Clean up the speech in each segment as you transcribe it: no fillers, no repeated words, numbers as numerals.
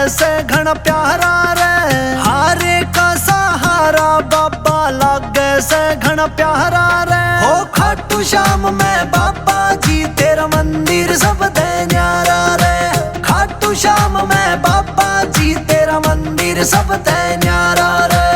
से घना प्यारा रे, हारे का सहारा बाबा लागे से घना प्यारा रे। हो खाटू श्याम में बाबा जी तेरा मंदिर सब दे न्यारा रे, खाटू श्याम में बाबा जी तेरा मंदिर सब दे न्यारा रे।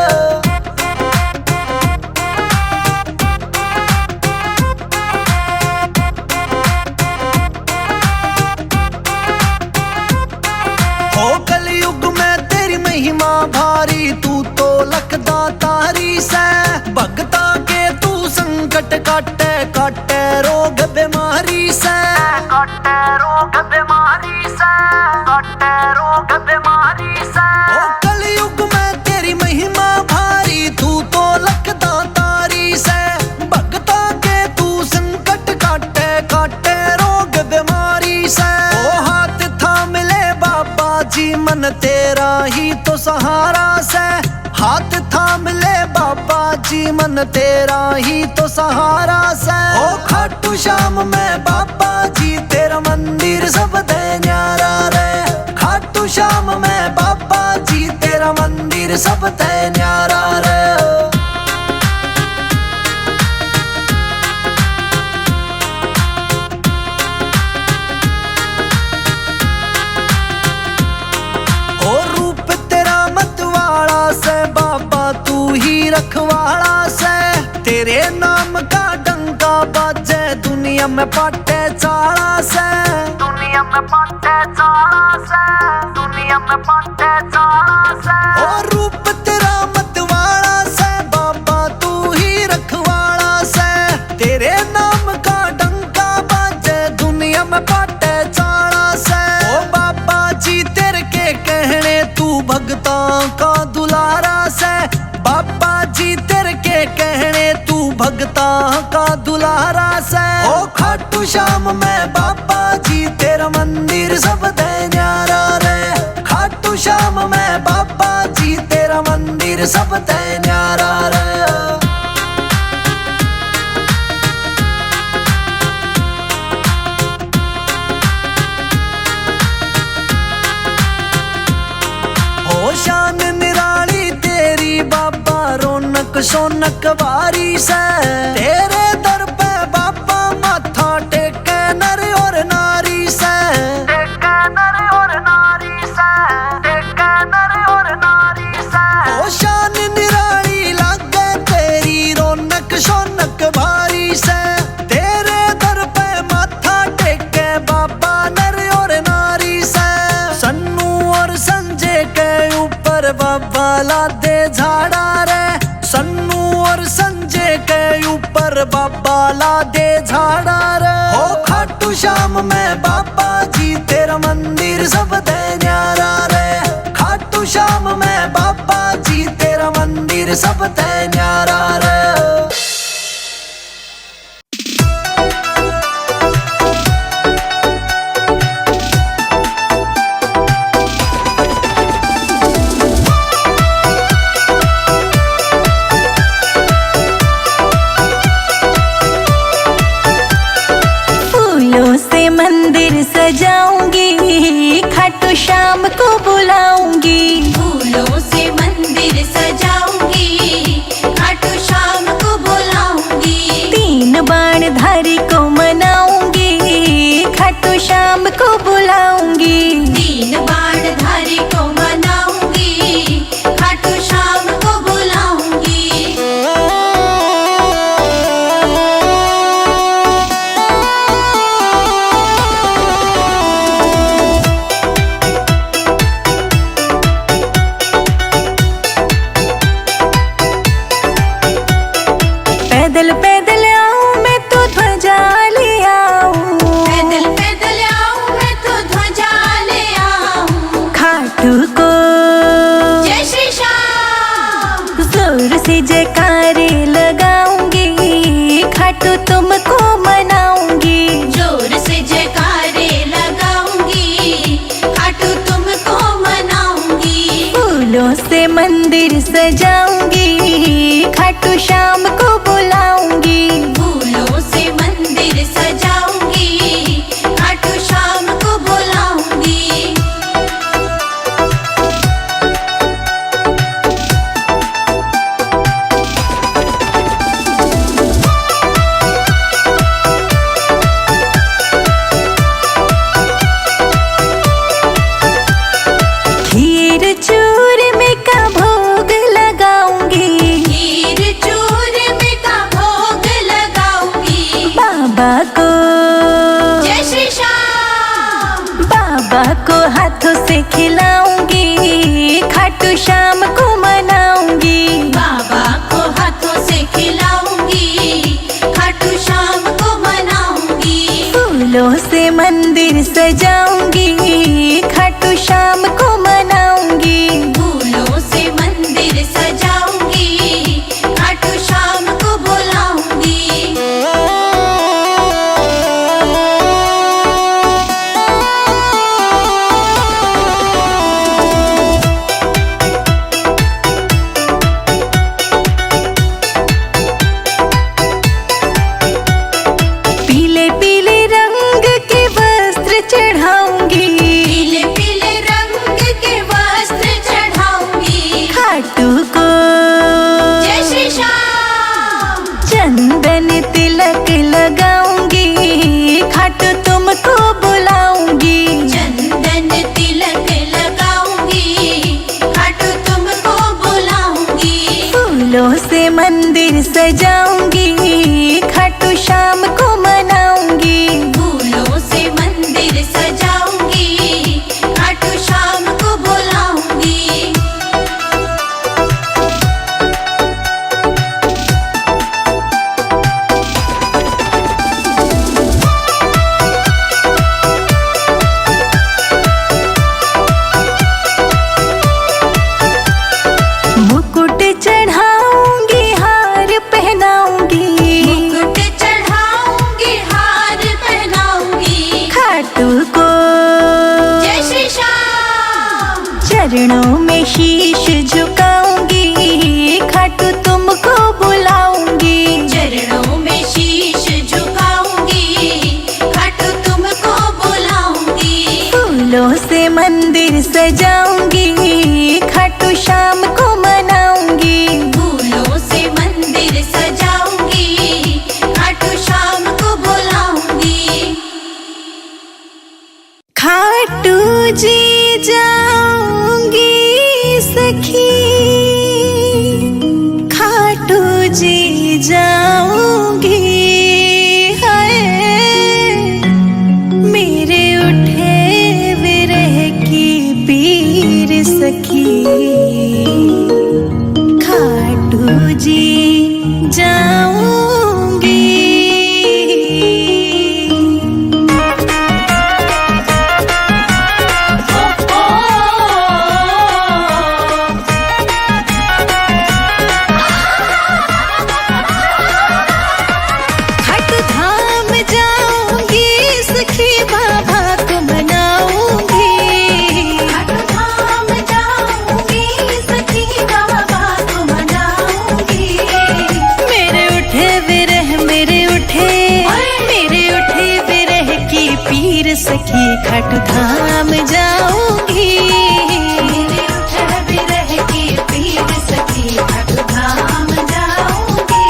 हो कलयुग में तेरी महिमा भारी, तू तो लखदा तारी से, भगता के तू संकट काटे काटे रोग बीमारी से, काटे रोग बीमारी से, काटे रोग बीमारी से। हो कलयुग में तेरी महिमा भारी, तू तो लखदा तारी से, भगता के तू संकट काटे काटे रोग बीमारी से। ओ हाथ थाम ले बाबा जी मन तेरा ही तो सहारा से, हाथ थाम ले बाबा जी मन तेरा ही तो सहारा से। ओ खाटू श्याम में बाबा जी तेरा मंदिर सब दे न्यारा रे, खाटू श्याम में बाबा जी तेरा मंदिर सब दे न्यारा रे। रखवाड़ा से तेरे नाम का डंका बाजे दुनिया में पाटे चाड़ा से, दुनिया में पाटे चाड़ा से, दुनिया में पाटे चाड़ा से। और रूप तेरा मतवाड़ा से बाबा तू ही रखवाड़ा से, तेरे नाम का डंका बाजे दुनिया में पाटे चाड़ा से। ओ बाबा जी तेरे के कहने तू भगतां का दुलारा से, बाबा जी तेरे के कहने तू भगता का दुलारा से। ओ खाटू श्याम में बाबा जी तेरा मंदिर सब दे न्यारा रे, खाटू श्याम में बाबा जी तेरा मंदिर सब दे न्यारा रे। हो शान निराली तेरी बाबा रौनक सोनक वारी से, तेरे दर पे बाबा माथा टेके नर और नारी से, टेके नर और नारी से, टेके नर और नारी से। ओ शान निराली लागे तेरी रौनक सोनक वारी से, तेरे दर पे माथा टेके बाबा नर और नारी से। सन्नू और संजय के ऊपर बाबा ला दे झाड़ा रे, सन्नू और संजय के ऊपर बाबा ला दे झाड़ा रे। हो खाटू श्याम में बाबा जी तेरा मंदिर सब दे न्यारा रे, खाटू श्याम में बाबा जी तेरा मंदिर सब दे न्यारा रे। सजाऊंगी खाटू श्याम को बुलाऊंगी, फूलों से मंदिर सजाऊंगी खाटू श्याम को बुलाऊंगी। तीन बाण धारी को मनाऊंगी खाटू श्याम को बुलाऊंगी, तीन बाण धारी को मनाऊंगी खाटू श्याम को बुलाऊंगी। पैदल पैदल आऊं मैं तो ध्वजा ले आऊं, पैदल पैदल आऊं मैं तो ध्वजा ले आऊं। खाटू को जय श्री श्याम जोर से जयकारे लगाऊंगी, खाटू तुमको मनाऊंगी, जोर से जयकारे लगाऊंगी खाटू तुमको मनाऊंगी। फूलों से मंदिर सजाऊंगी खाटू श्याम को बुलाऊंगी, फूलों से मंदिर को हाथों से खिलाऊंगी, खाटू श्याम को मनाऊंगी। बाबा को हाथों से खिलाऊंगी, खाटू श्याम को मनाऊंगी। फूलों से मंदिर सजाऊंगी, खाटू श्याम को मनाऊंगी। फूलों से मंदिर सजाऊंगी, खाटू श्याम को बुलाऊंगी। पीले पीले रंग के वस्त्र चढ़ाऊंगी, पीले पीले रंग के वस्त्र चढ़ाऊंगी। खाटू को जय श्री श्याम। चंदन तिलक लगाऊंगी, खाटू तुमको बुलाऊंगी। चंदन तिलक लगाऊंगी, खाटू तुमको बुलाऊंगी। फूलों से मंदिर सजाऊंगी, खाटू श्याम को मनाऊंगी। फूलों से मंदिर सजाऊंगी, खाटू श्याम को बुलाऊंगी। मुकुट चढ़ाऊंगी, हार पहनाऊंगी। मुकुट चढ़ाऊंगी, हार पहनाऊंगी। खाटू को जय श्री श्याम। चरणों में शीश झुकाऊंगी, खाटू तुमको बुलाऊंगी। चरणों में शीश झुकाऊंगी, खाटू तुमको बुलाऊंगी। फूलों से मंदिर सजाऊंगी, खाटू श्याम को मनाऊंगी। फूलों से मंदिर सजाऊंगी, खाटू श्याम को बुलाऊंगी। खाटू जी जाऊंगी सखी, खाटू जी जाऊंगी। हाय मेरे उठे विरह की पीर सखी, खाटू जी जाऊंगी। खाटू धाम जाऊंगी सखी, बाबा को मनाऊंगी। खाटू धाम जाऊंगी सखी, बाबा को मनाऊंगी। मेरे उठे विरह, मेरे उठे विरह की पीर सखी, खाटू धाम जाऊंगी। मेरे उठे विरह की पीर सखी, खाटू धाम जाऊंगी।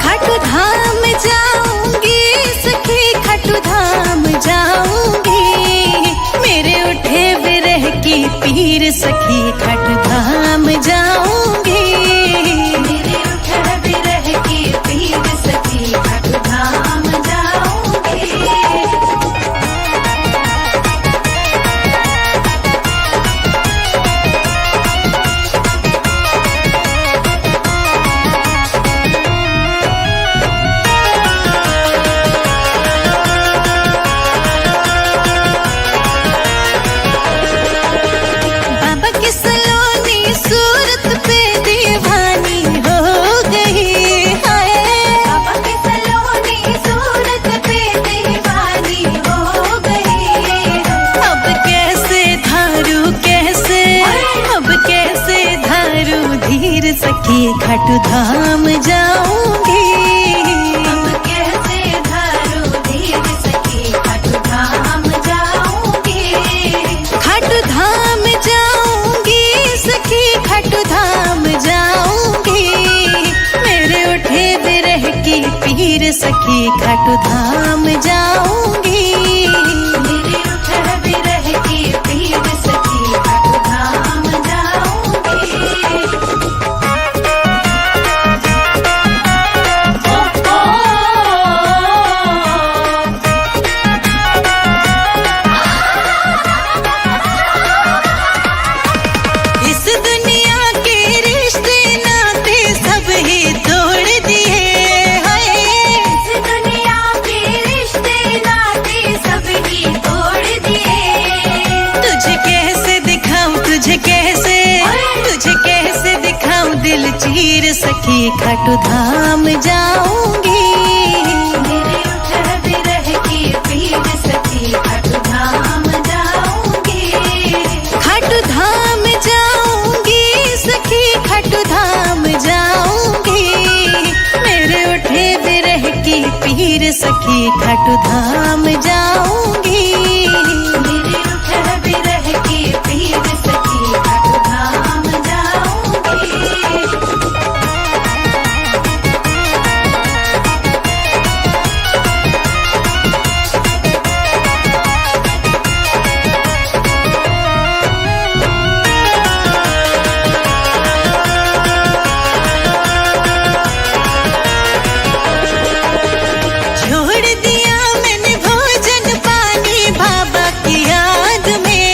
खाटू धाम जाऊंगी सखी, खाटू धाम जाऊंगी। मेरे उठे विरह की पीर सखी, खाटू धाम जाऊंगी। मेरे उठे विरह की पीर सखी, खाटू धाम जाऊंगी। बाबा की सलोनी सूरत पे दीवानी हो गई। हाय बाबा की सलोनी सूरत पे दीवानी हो गई। अब कैसे धारू, कैसे अब कैसे धारू धीर सखी, खाटू धाम जाऊंगी। अब कैसे धारू धीर सखी, खाटू धाम जाऊंगी। खाटू धाम जाऊंगी सखी, खाटू धाम जाऊंगी। मेरे उठे विरह की पीर सखी, खाटू धाम जाऊंगी। मेरे उठे विरह की पीर सखी, खाटू धाम जाऊंगी। सखी खाटू धाम जाऊंगी। मेरे उठर बिरह की पीर सखी खाटू धाम जाऊंगी। खाटू धाम जाऊंगी सखी खाटू धाम जाऊंगी। मेरे उठे बिरह की पीर सखी खाटू धाम जाऊंगी। मेरे उठर बिरह की पीर सखी खाटू धाम जाऊंगी। छोड़ दिया मैंने भोजन पानी बाबा की याद में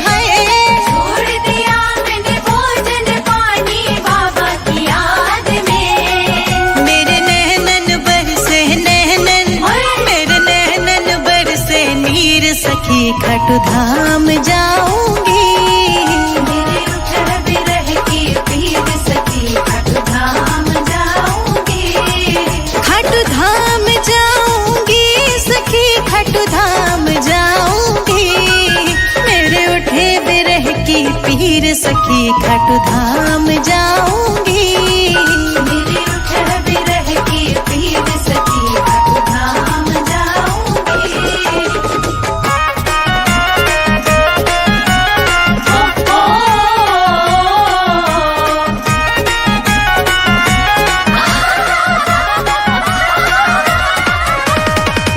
है। छोड़ दिया मैंने भोजन पानी बाबा की याद में। मेरे नैनन बरसे नैनन मेरे नैनन बरसे नीर सखी खाटू धाम जाऊंगी। मेरे उठर बिरह की पीर सखी खाटू धाम जाऊंगी। खाटू धाम जाऊंगी सखी खाटू धाम जाऊंगी। मेरे उठे बिरह की पीर सखी खाटू धाम जाऊंगी। मेरे उठर बिरह की पीर सखी खाटू धाम जाऊंगी।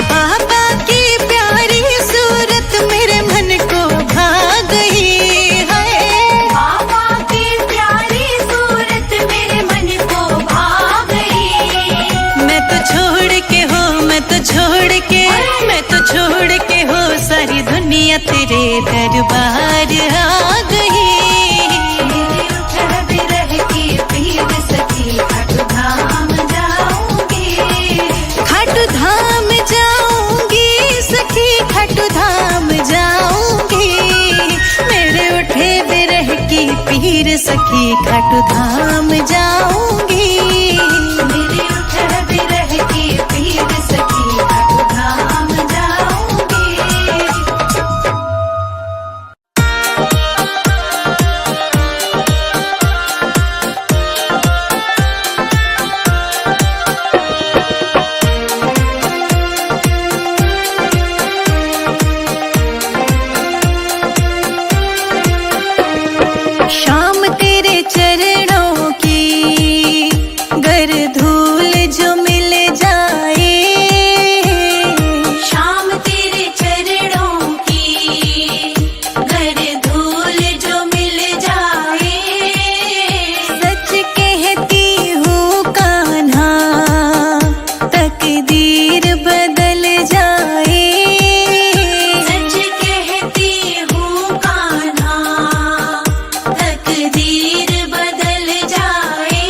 बाबा की प्यारी सूरत मेरे मन को भा गई है। बाबा की प्यारी सूरत मेरे मन को भा गई। मैं तो छोड़ के हो मैं तो छोड़ के मैं तो छोड़ के हो सारी दुनिया तेरे दरबार आ गई। मेरे उठर बिरह की पीर सखी खाटू धाम जाऊंगी। खाटू धाम जाऊंगी सखी खाटू धाम जाऊंगी। मेरे उठे बिरह की पीर सखी खाटू धाम जाऊंगी। मेरे उठर बिरह की पीर सखी खाटू धाम जाऊंगी। शाम तेरे चरणों की गर धूल जो मिल जाए। शाम तेरे चरणों की गर धूल जो मिल जाए। सच कहती हूँ कान्हा तकदीर बदल जाए। सच कहती हूँ कान्हा तकदीर बदल जाए।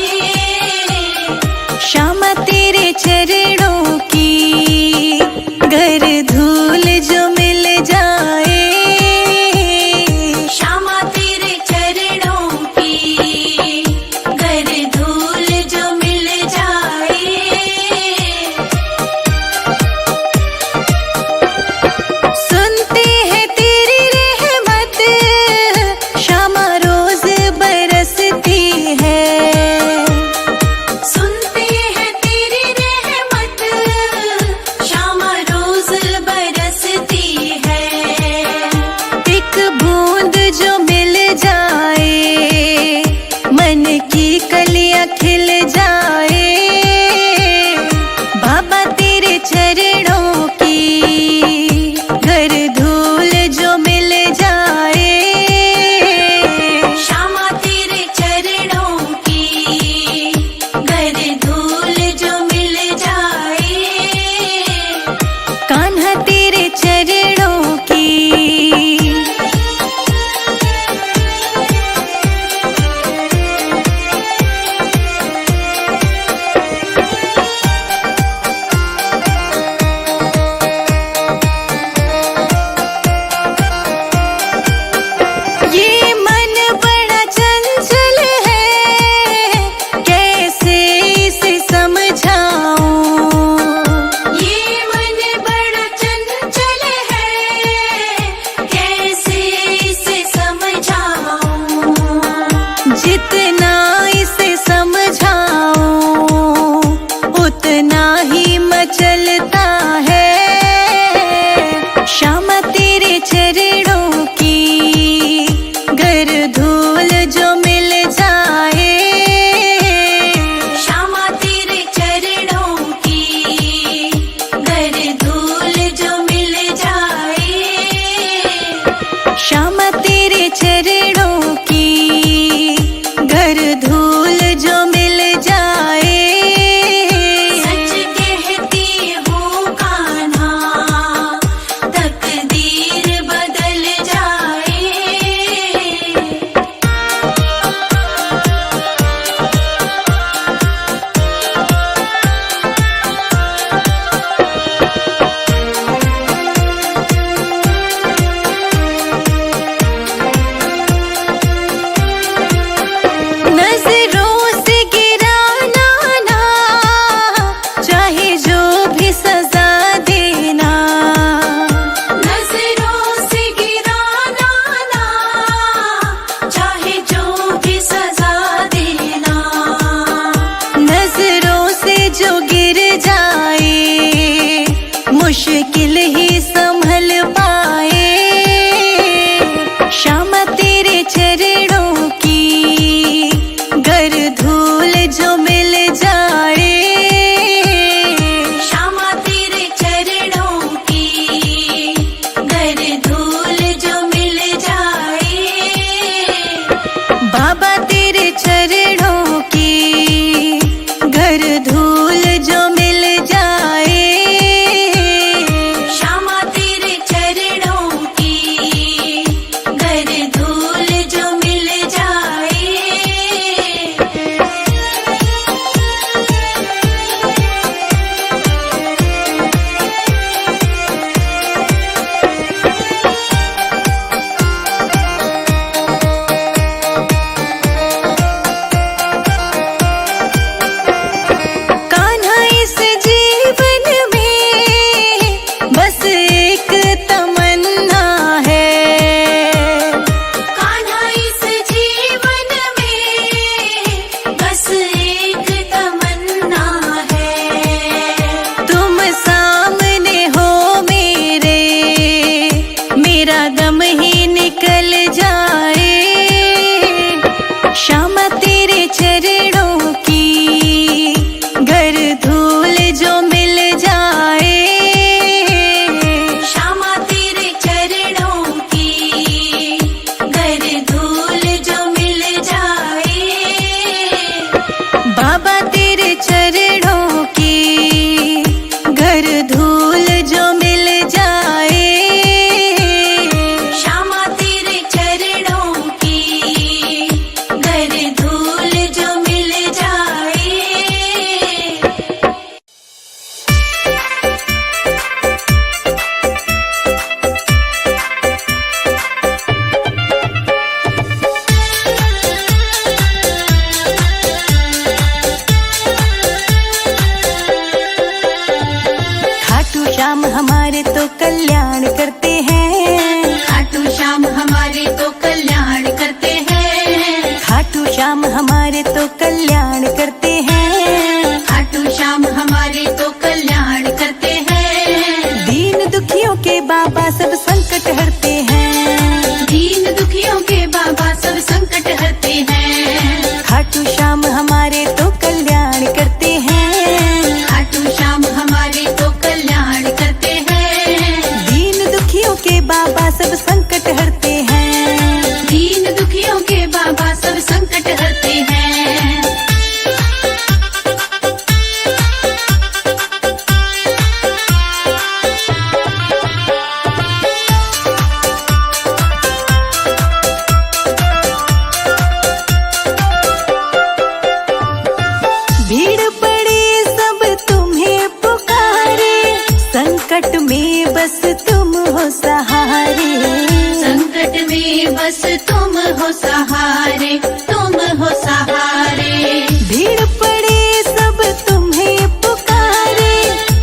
श्यामा तेरे चरणों की गर धूल जो मिल जाए। श्यामा तेरे चरणों की गर धूल जो मिल जाए। सुनते हैं तेरी रहमत श्यामा रोज बरसती है। सुनते हैं तेरी रहमत श्याम हमारे तो कल्याण करते हैं, खाटू श्याम हमारे तो कल्याण करते हैं, खाटू श्याम हमारे तो कल्याण करते हैं, खाटू श्याम हमारे तो कल्याण करते हैं। दीन दुखियों के बाबा सब संकट हरते हैं, दीन दुखियों के बाबा सब संकट हरते हैं, खाटू श्याम हमारे तो कल्याण करते हैं, खाटू श्याम हमारे तो कल्याण करते हैं। दीन दुखियों के बाबा सब संकट हरते हैं, दीन दुखियों के बाबा सब संकट हरते हैं। भीड़ पड़े सब तुम्हें पुकारे, संकट में बस तुम हो सहारे, संकट में बस तुम हो सहारे, तुम हो सहारे। भीड़ पड़े सब तुम्हें पुकारे,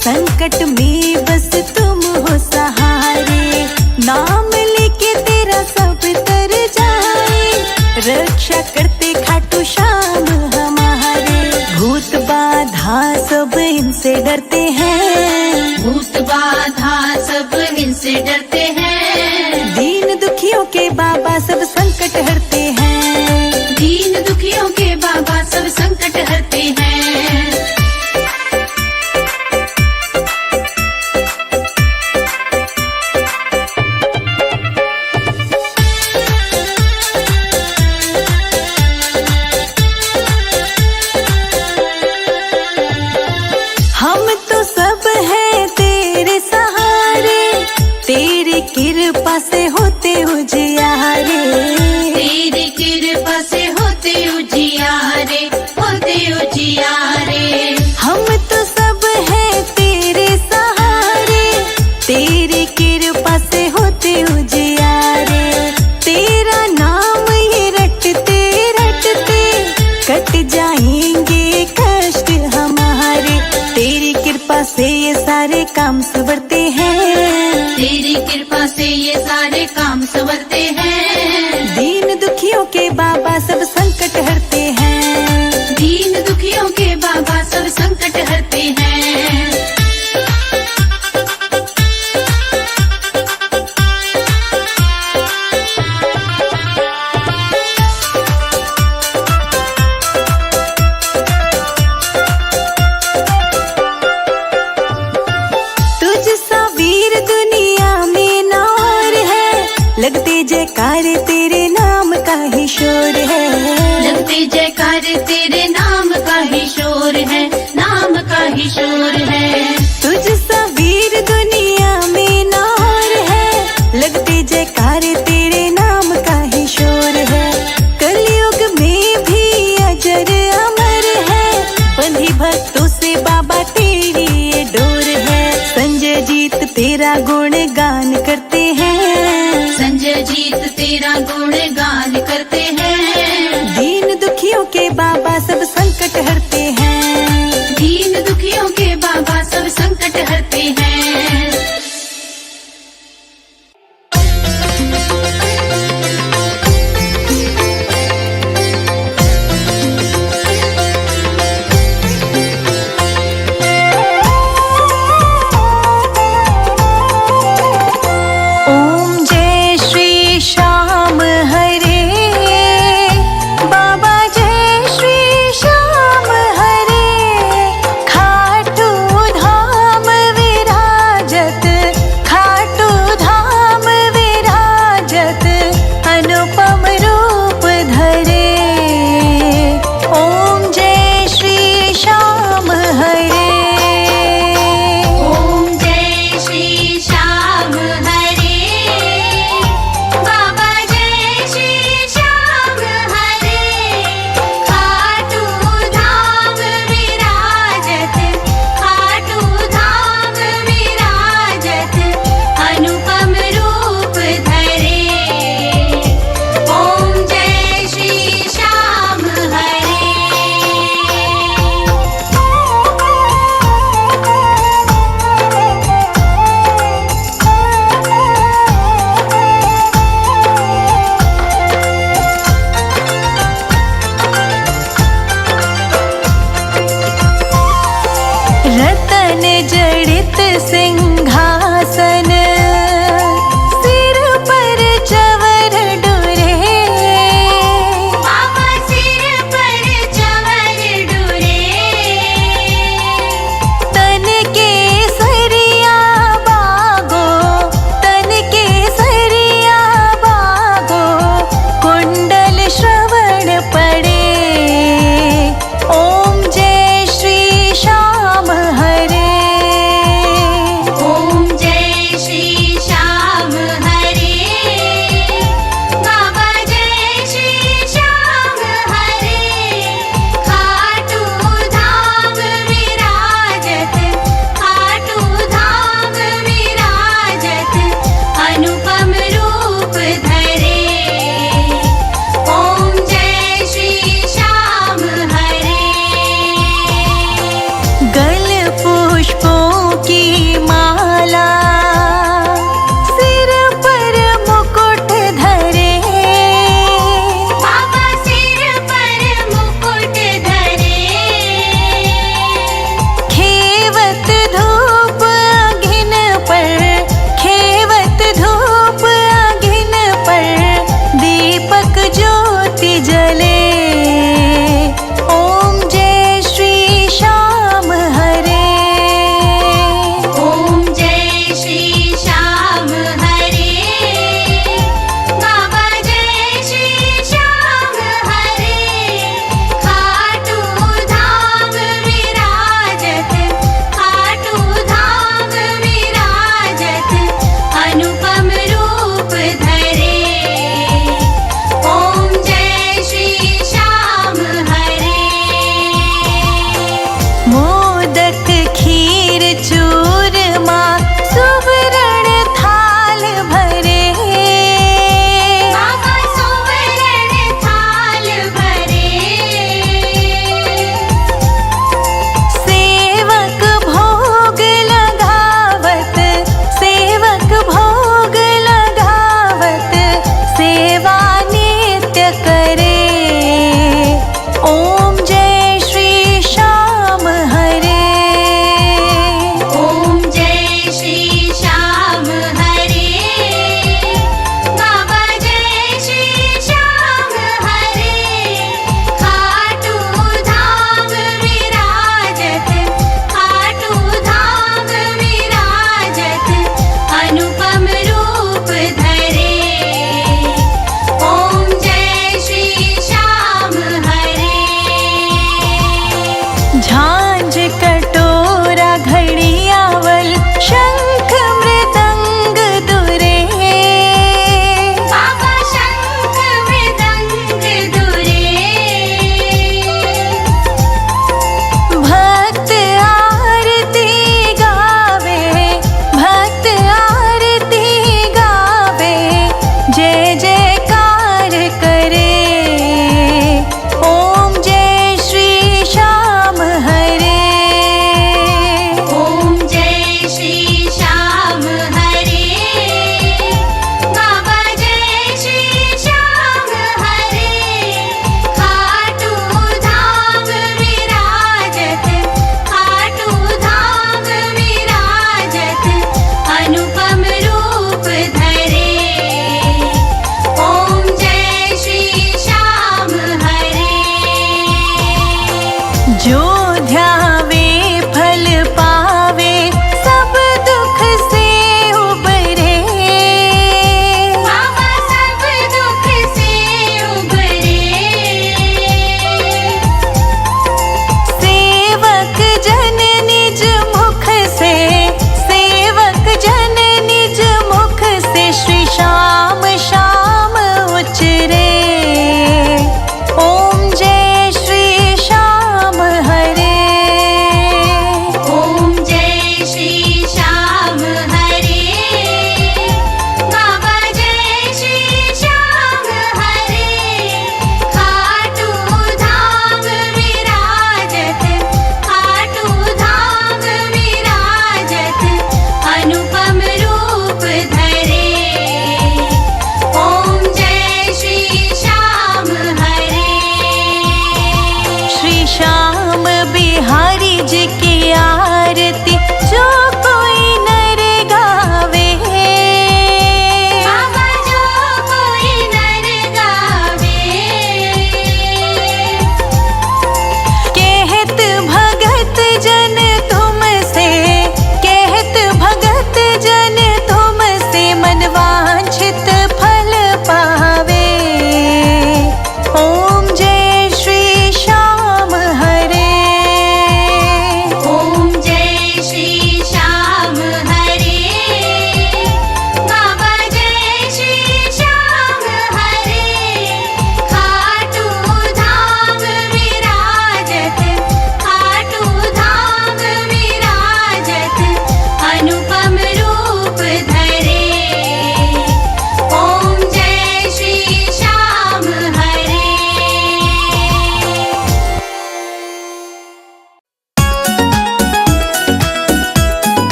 संकट में बस तुम हो सहारे, नाम लेके तेरा सब तर जाए, रक्षा करते खाटू श्याम हमारे, भूत बाधा सब इनसे डरते हैं, भूत बाधा सब इनसे डरते हैं, दीन दुखियों के बाबा सब संकट हरते हैं, दीन दुखियों के बाबा सब संकट हरते हैं। हम तो सब हैं तेरे सहारे, तेरी कृपा से होते उजियारे, तेरी कृपा से होते उजियारे, होते उजियारे। हम तो सब हैं तेरे सहारे, तेरी कृपा से होते उजियारे, तेरा नाम ये रटते रटते कट जाएंगे कष्ट हमारे, तेरी कृपा से ये सारे काम संवरते हैं, तेरी कृपा से ये सारे काम संवरते हैं, दीन दुखियों के बाबा सब संकट हरते हैं, दीन दुखियों के बाबा सब संकट हरते हैं। तुझ सा वीर दुनिया में ना और है, लगते जयकार तेरे नाम का ही शोर है, लगते जयकार तेरे नाम का ही शोर है, नाम का ही शोर है। तुझ सा वीर दुनिया में ना और है, लगते जयकार तेरे नाम का ही शोर है, कलयुग में भी अजर अमर है, बंधी भक्तों से बाबा तेरी ये डोर है, संजय जीत तेरा गुण गान करते हैं, संजय जीत तेरा गुण गान करते हैं, दीन दुखियों के बाबा सब संकट हरते हैं, दीन दुखियों के बाबा सब संकट हरते हैं। ओम जय श्री श्याम तन जड़ित सिंहासन, सिर पर चवर डोरे। बाबा सिर पर चवर डोरे। तन के सरिया बागो, तन के सरिया बागो, कुंडल श्रवण पड़े। ओम जय श्री श्याम हरे। ओम जय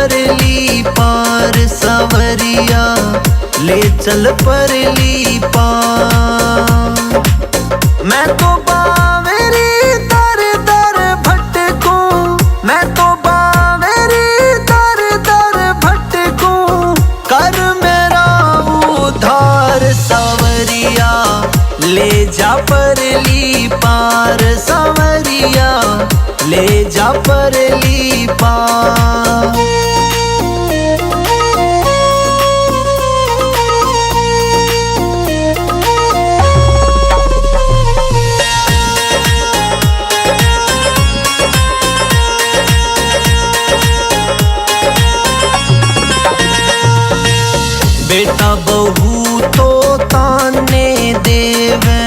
परली पार सावरिया ले चल परली पार। मैं तो बावेरी दर दर भटकूं, मैं तो बावेरी दर दर भटकूं, कर मेरा उद्धार सावरिया ले जा परली पार सावरिया ले जा परली पार। बेटा बहू तो ताने देवे,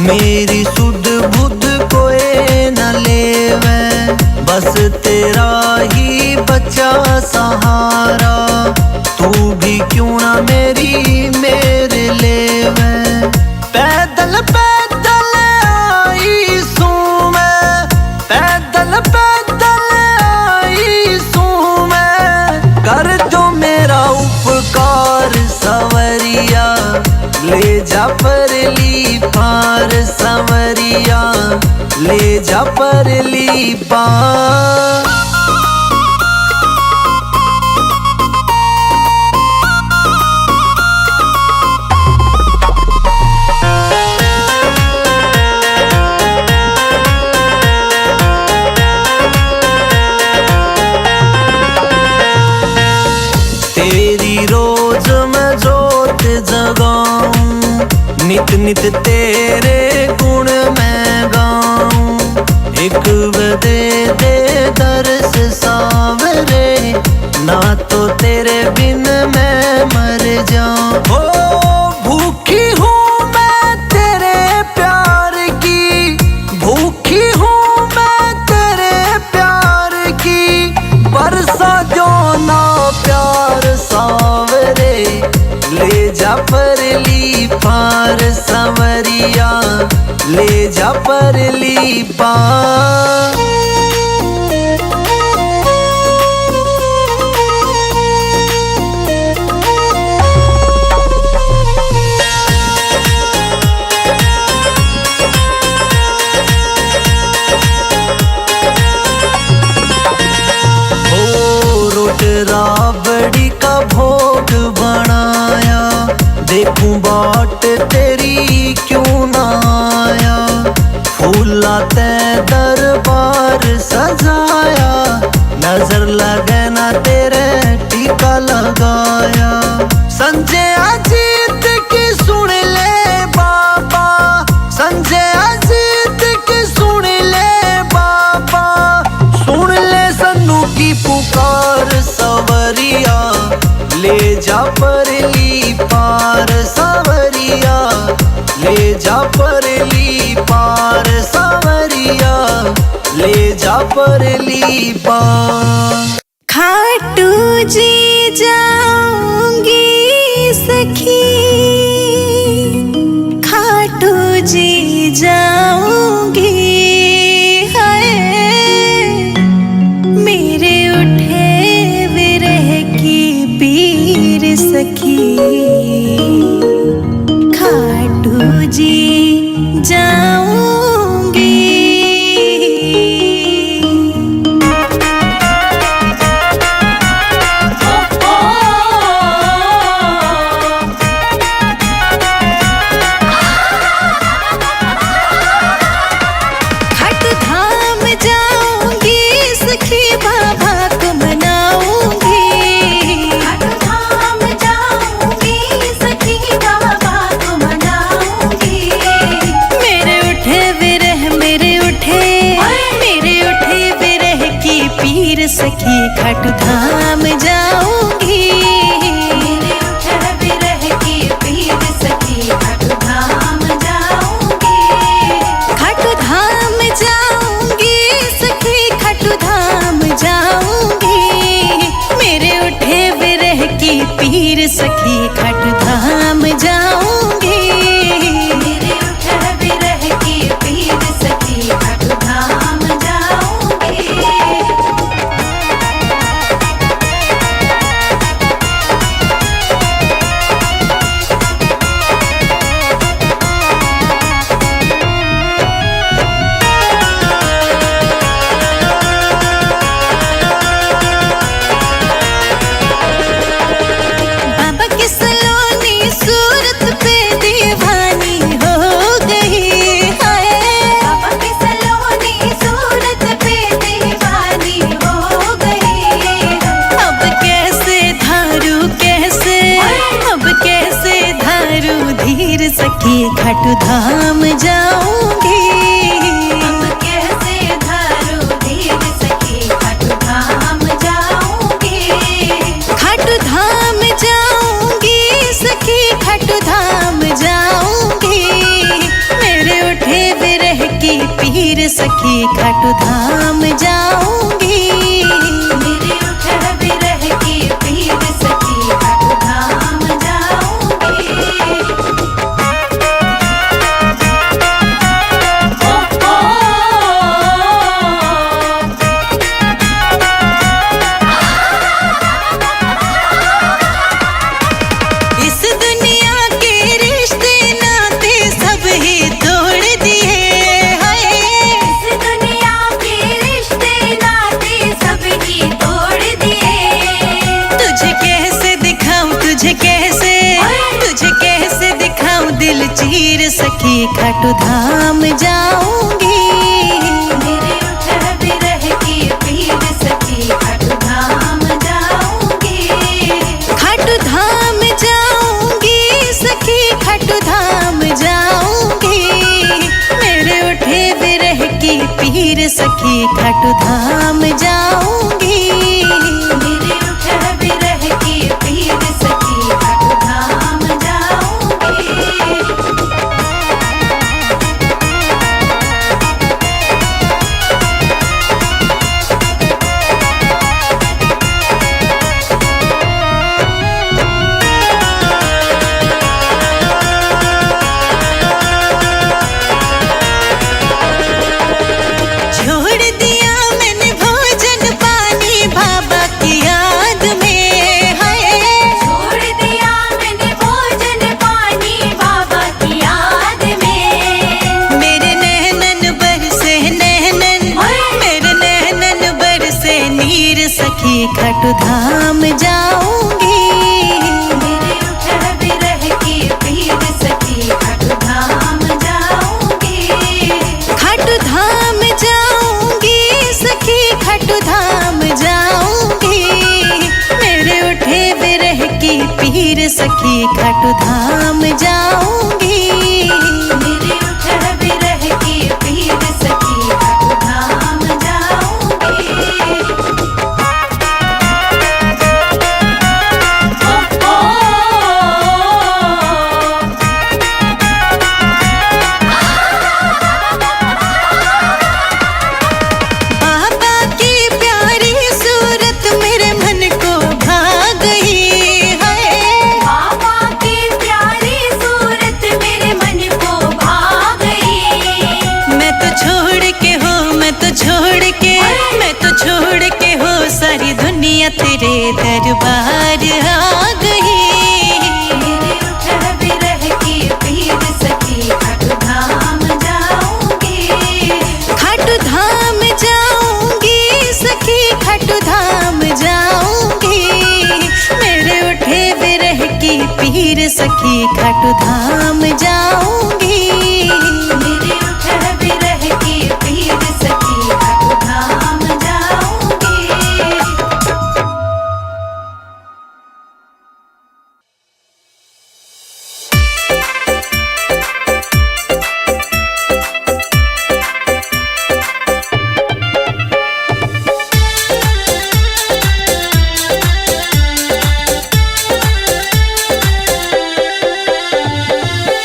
मेरी सुध बुध कोई न लेवे, बस तेरा ही बच्चा सहारा, तू भी क्यों ना मेरी मेरे लेवे। पैदल पैदल आई सू मैं, पैदल पैदल आई सू मैं, कर जो मेरा उपकार सावरिया ले जा परली पार सावरिया ले जा परली पार। तेरी रोज मैं जोत जगाऊं, नित नित तेरे गुण मैं गाऊं, एक दे दे दर्श सावरे, ना तो तेरे बिन मैं मर जाऊं। ओ भूखी हूँ मैं तेरे प्यार की, भूखी हूँ मैं तेरे प्यार की, बरसा जो ना प्यार सावरे ले जा परली पार सावरिया ले जा परली पार। राबड़ी का भोग बनाया, देखूं बाट तेरी क्यों ना आया, फूला ते दरबार सजाया, नजर लगे ना तेरे टीका लगाया। संजय अजीत की सुन ले बाबा, संजय अजीत की सुन ले बाबा, सुन ले सन्नू की पुकार सावरिया ले जा परली पार सावरिया ले जा परली पार सावरिया ले जा परली पार। खाटू जी जाऊंगी सखी, खाटू जी जाऊंगी, हाय मेरे उठे विरह की पीर सखी, खाटू जी जाऊंगी। सखी खाटू धाम जाऊंगी, मेरे उठे विरह की पीर सखी खाटू धाम जाऊंगी, खाटू धाम जाऊंगी सखी खाटू धाम जाऊंगी, मेरे उठे विरह की पीर सखी खाटू धाम जाऊंगी, मेरे उठे विरह की पीर सखी खाटू धाम जाऊंगी। खाटू धाम जाऊंगी। अब कैसे धारो धीर सखी खाटू धाम जाऊंगी। खाटू धाम जाऊंगी सखी, खाटू धाम जाऊंगी। मेरे उठे विरह की पीर सखी, खाटू धाम जाऊंगी। मेरे उठे विरह की पीर सखी खाटू धाम जाऊंगी। इस दुनिया के रिश्ते नाते सब ही तोड़ दिए हाय। इस दुनिया के रिश्ते नाते सब ही तोड़ दिए। तुझे कैसे दिखाऊं, तुझे कैसे दिखाऊं दिल चीर सखी, खाटू धाम जाऊंगी। मेरे उठे विरह की पीर सखी खाटू धाम जाऊंगी। खाटू धाम जाऊंगी सखी, खाटू धाम जाऊंगी। मेरे उठे विरह की पीर सखी, खाटू धाम जाऊंगी। मेरे उठे विरह की पीर सखी खाटू धाम जाऊंगी। छोड़ दिया मैंने भोजन पानी बाबा की याद में हाय। छोड़ दिया मैंने भोजन पानी बाबा की याद में। मेरे नैनन बरसे मेरे नैनन बरसे नीर सखी, खाटू धाम जाऊंगी। मेरे उठे विरह की पीर सखी खाटू धाम जाऊंगी। खाटू धाम जाऊंगी सखी, खाटू धाम जाऊंगी। मेरे उठे विरह की पीर सखी, खाटू धाम जाऊंगी। मेरे उठे विरह की पीर सखी खाटू धाम जाऊंगी। बाबा की प्यारी सूरत मेरे मन को भा गई है। बाबा की प्यारी सूरत मेरे मन को भा गई। मैं तो छोड़ के हो, मैं तो छोड़ के हो सारी दुनिया तेरे दरबार आ गई। मेरे उठे विरह की पीर सखी खाटू धाम जाऊंगी। खाटू धाम जाऊंगी सखी, खाटू धाम जाऊंगी। मेरे उठे विरह की पीर सखी, खाटू धाम जाऊंगी। मेरे उठे विरह की पीर सखी खाटू धाम जाऊंगी।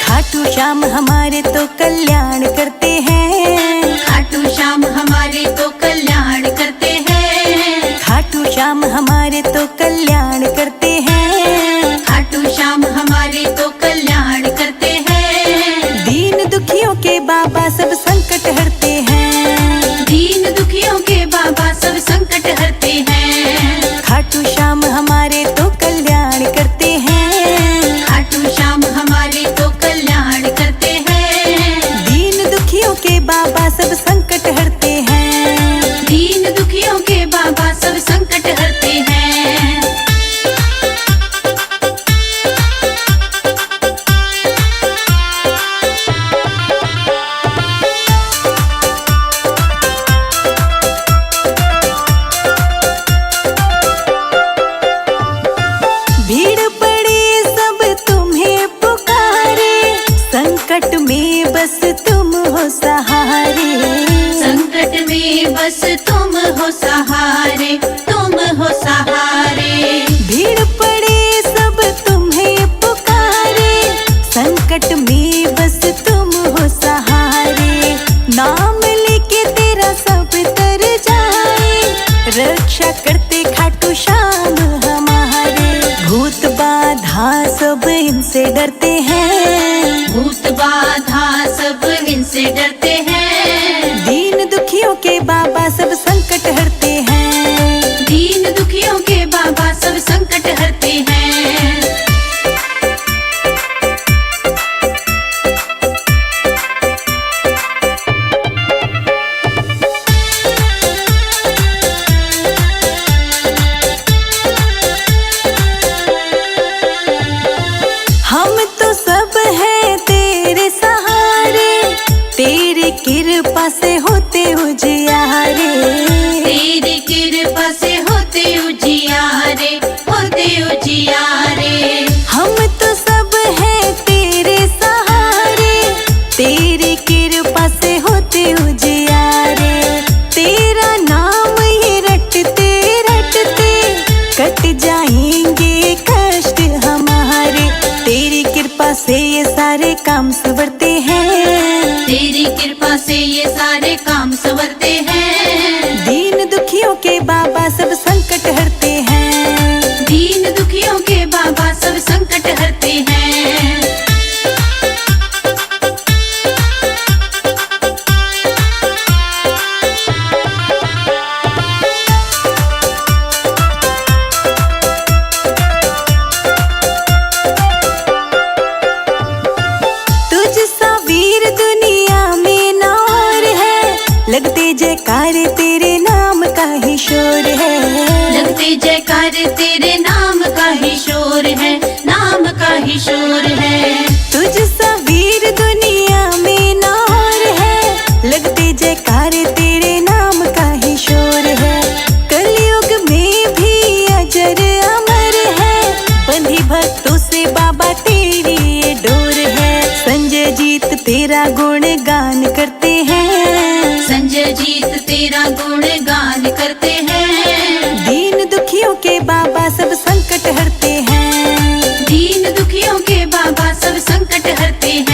खाटू श्याम हमारे तो कल्याण करते हैं। खाटू श्याम हमारे तो कल्याण करते हैं। खाटू श्याम हमारे तो कल्याण करते हैं। खाटू श्याम हमारे तो कल्याण करते हैं। दीन दुखियों के बाबा सब संकट हरते हैं। दीन दुखियों के बाबा सब संकट हरते हैं। खाटू श्याम हमारे तो कल्याण करते हैं। खाटू श्याम हमारे तो कल्याण करते हैं। दीन दुखियों के बस तुम हो सहारे, संकट में बस तुम हो सहारे, तुम हो सहारे। भीड़ पड़े सब तुम्हें पुकारे, संकट में बस तुम हो सहारे। नाम लेके तेरा सब तर जाए, रक्षा करते खाटू श्याम हमारे। भूत बाधा सब इनसे डरते हैं, भूत बाधा सब इनसे डरते हैं। दीन दुखियों के बाबा सब संकट हरते हैं, दीन दुखियों के बाबा सब संकट हरते हैं। हम तो सब हैं तेरे सहारे, तेरी कृपा से होते उजियारे। तेरी कृपा से होते उजियारे, होते उजियारे। हम तो सब हैं तेरे सहारे, तेरी कृपा से होते उजियारे। तेरा नाम ये रटते रटते कट जाएंगे कष्ट हमारे। तेरी कृपा से ये सारे काम संवरते हैं, तेरी कृपा से ये सारे काम संवरते हैं। दीन दुखियों के बाबा सब संकट हरते हैं, दीन दुखियों के बाबा सब संकट हरते हैं। तुझसा वीर दुनिया में ना और है, लगते जयकारे तेरे नाम का ही शोर है। लगते जयकार तेरे नाम का ही शोर है, नाम का ही शोर है। तुझसा वीर दुनिया में ना और है, लगते जयकारे तेरे नाम का ही शोर है। कलयुग में भी अजर अमर है, बंधी भक्तों से बाबा तेरी ये डोर है। संजय जीत तेरा गुणगान करते हैं, संजय जीत तेरा गुणगान करते हैं। दीन दुखियों के बाबा सब संकट हरते हैं, दीन दुखियों के बाबा सब संकट हरते हैं।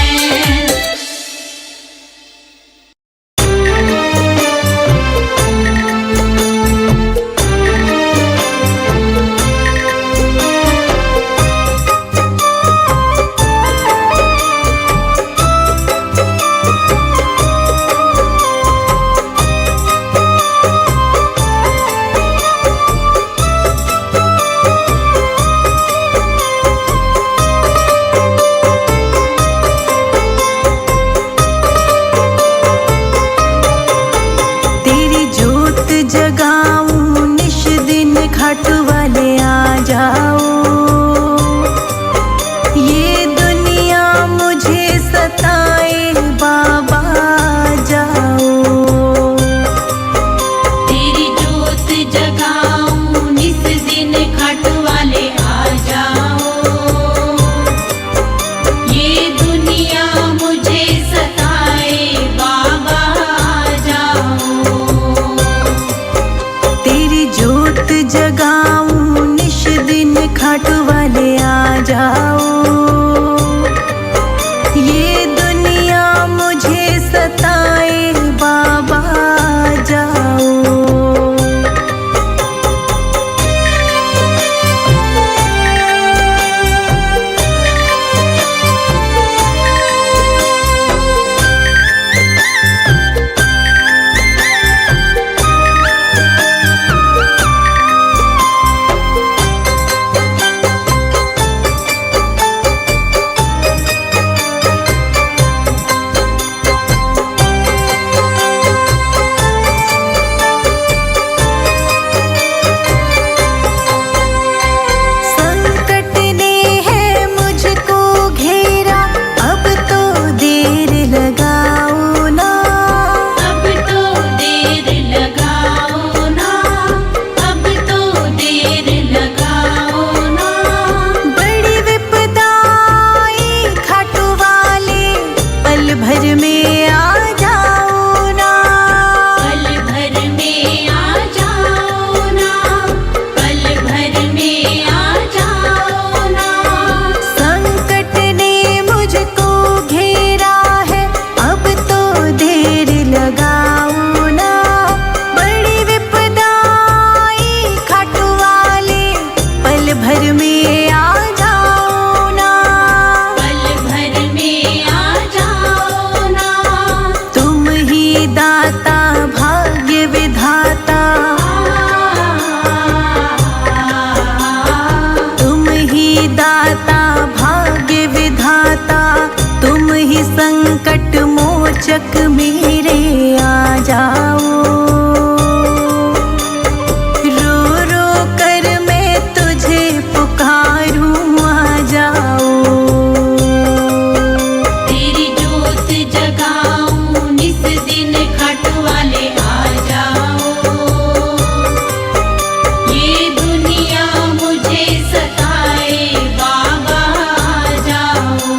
में आ जाओ ना, पल भर में आ जाओ ना, पल भर में आ जाओ ना। संकट ने मुझको घेरा है, अब तो देर लगाओ ना। बड़ी विपदा आई खाटू वाले, पल भर में आ जाओ ना, पल भर में आ जाओ ना। तुम ही दाता भाग्य विधाता, तुम ही दाता भाग्य विधाता, तुम ही संकट मोचक मेरे आ जाओ। रो रो कर मैं तुझे पुकारूं, आ जाओ। तेरी जोत जगाऊं निस दिन खाटू वाले आ जाओ। ये दुनिया मुझे सताए बाबा आ जाओ।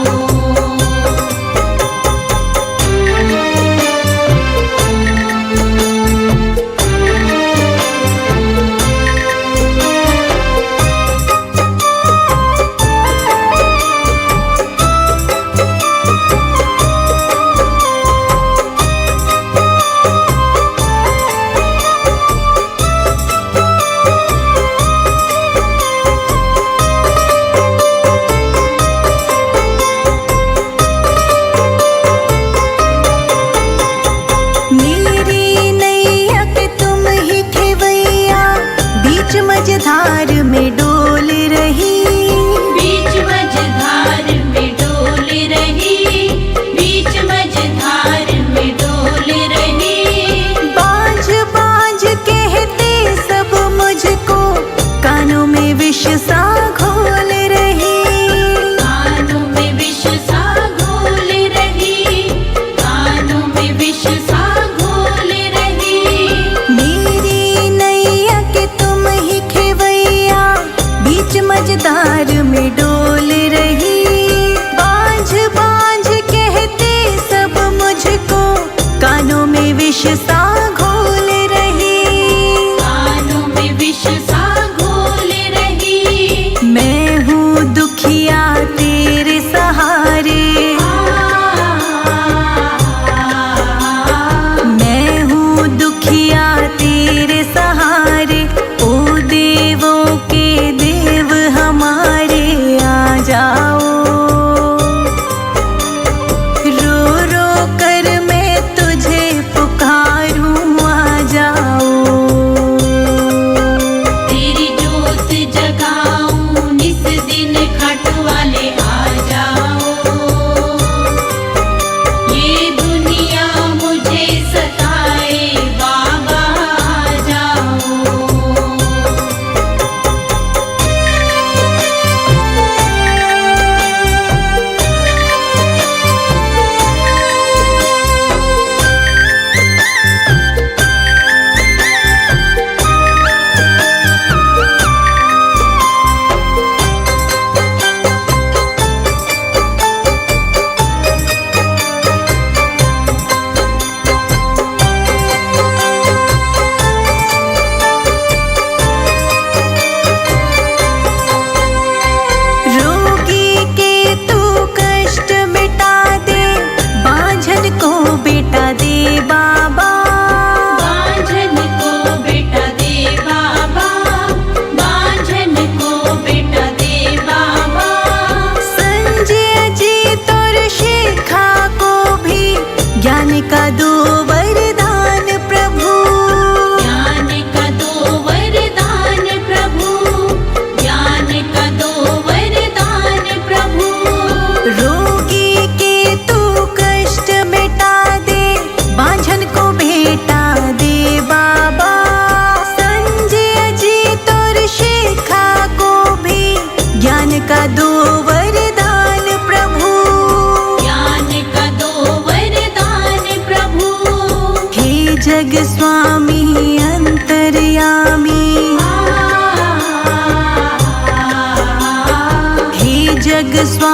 मेरी नैया के तुम ही खेवैया, बीच मझधार में डोल रही। बीच मझधार में डोल रही, बीच मझधार में डोल रही। बांझ बांझ कहते सब मुझको, कानों में विष सा घोल रही। कानों में विष सा घोल रही, कानों में विष सा घोल रही। मेरी नैया के तुम ही खेवैया, बीच मझधार में डोल रही। बांझ बांझ कहते सब मुझको, कानों में विष सा घोल रही। कानों में विष सा घोल रही। मैं हूँ दुखिया तेरे सहारे, मैं हूँ दुखिया तेरे सहारे। ओ देवों के देव हमारे आ जाओ। रो रो कर मैं तुझे पुकारूं, आ जाओ। तेरी जोत जगाऊं निस दिन खाटू वाले आ जाओ। ये दुनिया मुझे सताए बाबा आ जाओ। रोगी के तू कष्ट मिटा दे, बांझन को बेटा दे बाबा। बांझन को बेटा दे बाबा, बांझन को बेटा दे बाबा। संजय जी तोर शिखा को भी ज्ञान का दो वरदान प्रभु। ज्ञान का दो वरदान प्रभु, ज्ञान का दो वरदान प्रभु। रोगी के तू कष्ट मिटा दे, बांझन को बेटा दे बाबा। संजय जी तोर शिखा को भी ज्ञान का दो वरदान प्रभु। ज्ञान का दो वरदान प्रभु। हे जग स्वामी अंतर्यामी, हे जग स्वामी